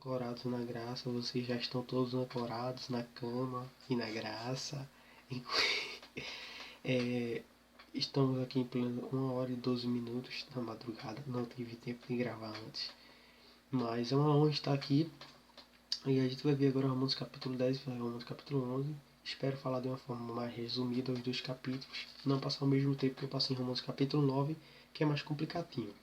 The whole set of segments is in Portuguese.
Ancorados na graça, vocês já estão todos ancorados na cama e na graça. É, estamos aqui em pleno 1 hora e 12 minutos da madrugada. Não tive tempo de gravar antes. Mas é uma honra estar aqui. E a gente vai ver agora Romanos capítulo 10 e Romanos capítulo 11. Espero falar de uma forma mais resumida os dois capítulos. Não passar o mesmo tempo que eu passei em Romanos capítulo 9, que é mais complicadinho.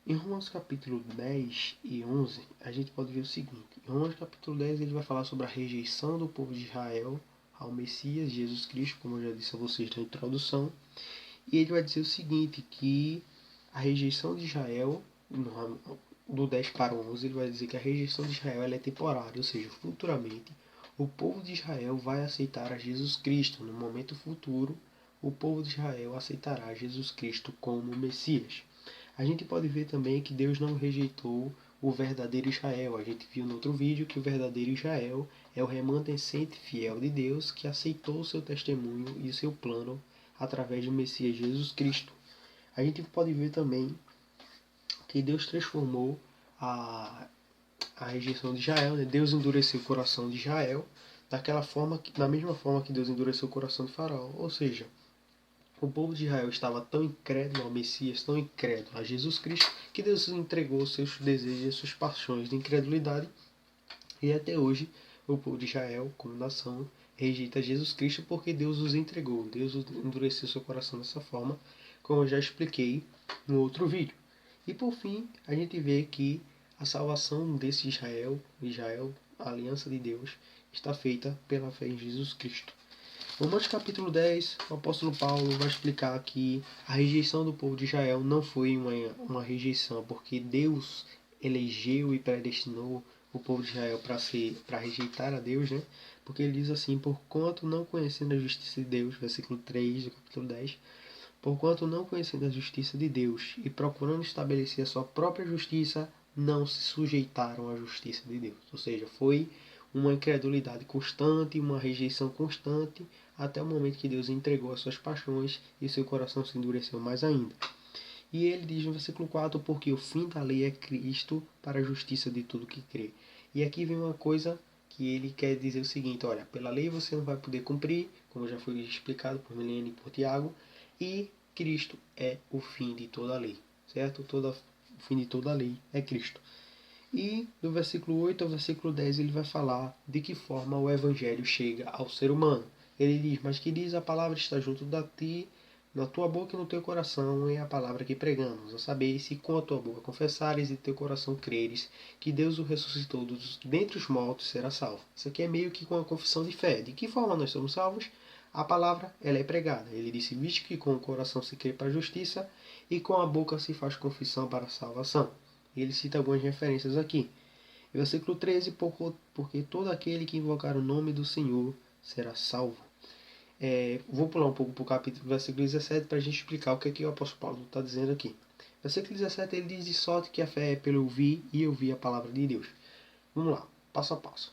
Em Romanos capítulo 10 e 11, a gente pode ver o seguinte. Em Romanos capítulo 10 ele vai falar sobre a rejeição do povo de Israel ao Messias, Jesus Cristo, como eu já disse a vocês na introdução. E ele vai dizer o seguinte, que a rejeição de Israel, do 10 para o 11, ele vai dizer que a rejeição de Israel ela é temporária, ou seja, futuramente o povo de Israel vai aceitar a Jesus Cristo. No momento futuro, o povo de Israel aceitará Jesus Cristo como Messias. A gente pode ver também que Deus não rejeitou o verdadeiro Israel. A gente viu no outro vídeo que o verdadeiro Israel é o remanescente fiel de Deus que aceitou o seu testemunho e o seu plano através do Messias Jesus Cristo. A gente pode ver também que Deus transformou a rejeição de Israel, né? Deus endureceu o coração de Israel da mesma forma que Deus endureceu o coração de Faraó. Ou seja, o povo de Israel estava tão incrédulo ao Messias, tão incrédulo a Jesus Cristo, que Deus entregou seus desejos e suas paixões de incredulidade. E até hoje, o povo de Israel, como nação, rejeita Jesus Cristo porque Deus os entregou. Deus endureceu seu coração dessa forma, como eu já expliquei no outro vídeo. E por fim, a gente vê que a salvação desse Israel, a aliança de Deus, está feita pela fé em Jesus Cristo. Romanos capítulo 10, o apóstolo Paulo vai explicar que a rejeição do povo de Israel não foi uma rejeição, porque Deus elegeu e predestinou o povo de Israel para rejeitar a Deus, né? Porque ele diz assim, porquanto não conhecendo a justiça de Deus, versículo 3 do capítulo 10, porquanto não conhecendo a justiça de Deus e procurando estabelecer a sua própria justiça, não se sujeitaram à justiça de Deus. Ou seja, foi uma incredulidade constante, uma rejeição constante, até o momento que Deus entregou as suas paixões e seu coração se endureceu mais ainda. E ele diz no versículo 4, porque o fim da lei é Cristo para a justiça de tudo que crê. E aqui vem uma coisa que ele quer dizer o seguinte, olha, pela lei você não vai poder cumprir, como já foi explicado por Milene e por Tiago, e Cristo é o fim de toda a lei, certo? O fim de toda a lei é Cristo. E do versículo 8 ao versículo 10 ele vai falar de que forma o Evangelho chega ao ser humano. Ele diz, mas que diz a palavra está junto da ti, na tua boca e no teu coração é a palavra que pregamos. A saber, se com a tua boca confessares e teu coração creres que Deus o ressuscitou dentre os mortos, será salvo. Isso aqui é meio que com a confissão de fé. De que forma nós somos salvos? A palavra ela é pregada. Ele disse, visto que com o coração se crê para a justiça e com a boca se faz confissão para a salvação. E ele cita algumas referências aqui. E versículo 13, porque todo aquele que invocar o nome do Senhor será salvo. Vou pular um pouco para o capítulo, versículo 17, para a gente explicar o que, é que o apóstolo Paulo está dizendo aqui. Versículo 17, ele diz de sorte que a fé é pelo ouvir e ouvir a palavra de Deus. Vamos lá, passo a passo.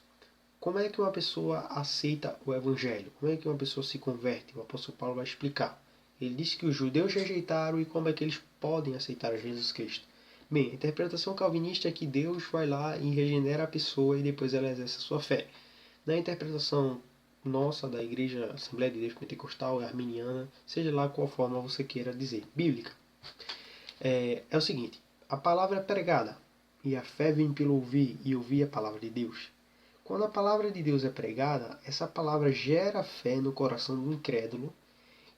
Como é que uma pessoa aceita o Evangelho? Como é que uma pessoa se converte? O apóstolo Paulo vai explicar. Ele diz que os judeus rejeitaram e como é que eles podem aceitar Jesus Cristo. Bem, a interpretação calvinista é que Deus vai lá e regenera a pessoa e depois ela exerce a sua fé. Na interpretação nossa da Igreja Assembleia de Deus Pentecostal, Arminiana, seja lá qual forma você queira dizer, bíblica, é o seguinte, a palavra é pregada e a fé vem pelo ouvir e ouvir a palavra de Deus. Quando a palavra de Deus é pregada, essa palavra gera fé no coração do incrédulo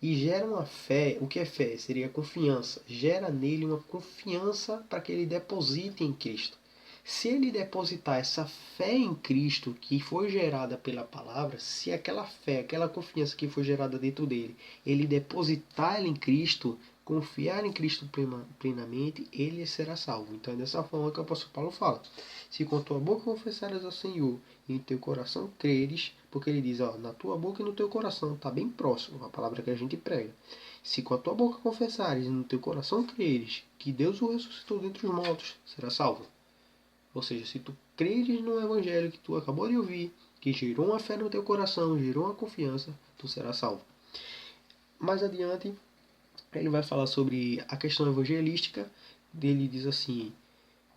e gera uma fé, o que é fé? Seria confiança, gera nele uma confiança para que ele deposite em Cristo. Se ele depositar essa fé em Cristo que foi gerada pela palavra, se aquela fé, aquela confiança que foi gerada dentro dele, ele depositar ela em Cristo, confiar em Cristo plenamente, ele será salvo. Então é dessa forma que o apóstolo Paulo fala. Se com a tua boca confessares ao Senhor e em teu coração creres, porque ele diz, ó, na tua boca e no teu coração, está bem próximo, a palavra que a gente prega. Se com a tua boca confessares e no teu coração creres que Deus o ressuscitou dentre os mortos, será salvo. Ou seja, se tu creres no Evangelho que tu acabou de ouvir, que gerou uma fé no teu coração, gerou uma confiança, tu serás salvo. Mais adiante, ele vai falar sobre a questão evangelística. Ele diz assim,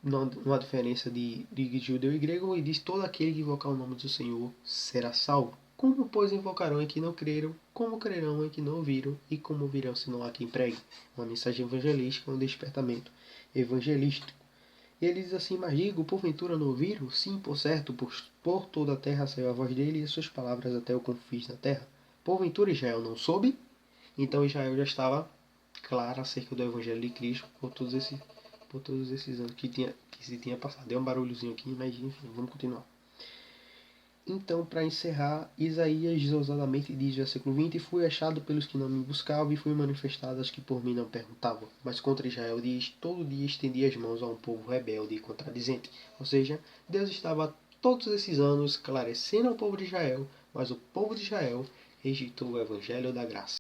não há diferença de judeu e grego, e diz: todo aquele que invocar o nome do Senhor será salvo. Como, pois, invocarão em que não creram? Como crerão em que não ouviram? E como ouvirão se não há quem pregue? Uma mensagem evangelística, um despertamento evangelístico. E ele diz assim: mas digo, porventura não ouviram? Sim, por certo, por toda a terra saiu a voz dele e as suas palavras até o confins da terra. Porventura Israel não soube? Então Israel já estava claro acerca do Evangelho de Cristo por todos esses anos que se tinha passado. Deu um barulhozinho aqui, mas enfim, vamos continuar. Então, para encerrar, Isaías ousadamente diz, versículo 20: fui achado pelos que não me buscavam e fui manifestado aos que por mim não perguntavam. Mas contra Israel diz: todo dia estendi as mãos a um povo rebelde e contradizente. Ou seja, Deus estava todos esses anos esclarecendo ao povo de Israel, mas o povo de Israel rejeitou o evangelho da graça.